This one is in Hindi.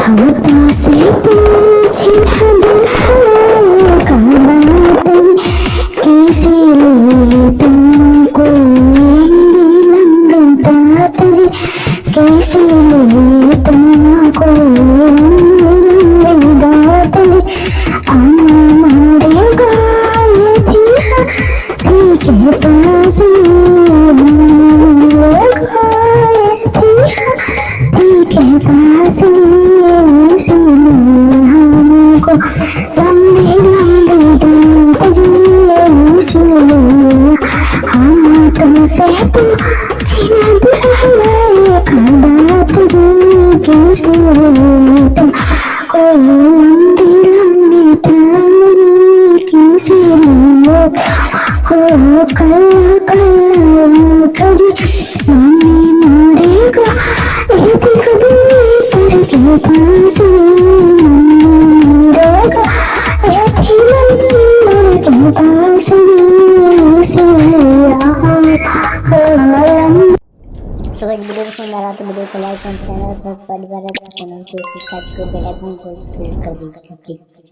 हवा से पूछी हद है कहानी कैसे ले तुमको लंबा जी कैसे ले तुमको लंबा जी हमारे गाय थी के पास के पास हमको लंबे लंबे हम तुमसे बात कैसे तुमको लंबी लंबी कैसे हो कल कजी मम्मी मारेगा एक कबूतर के पास मारेगा एक नंबर के पास सो गाइस वीडियो पसंद आ रहा तो वीडियो को लाइक और चैनल पर परिवार चैनल को सब्सक्राइब कर बेल आइकन को क्लिक कर दीजिए।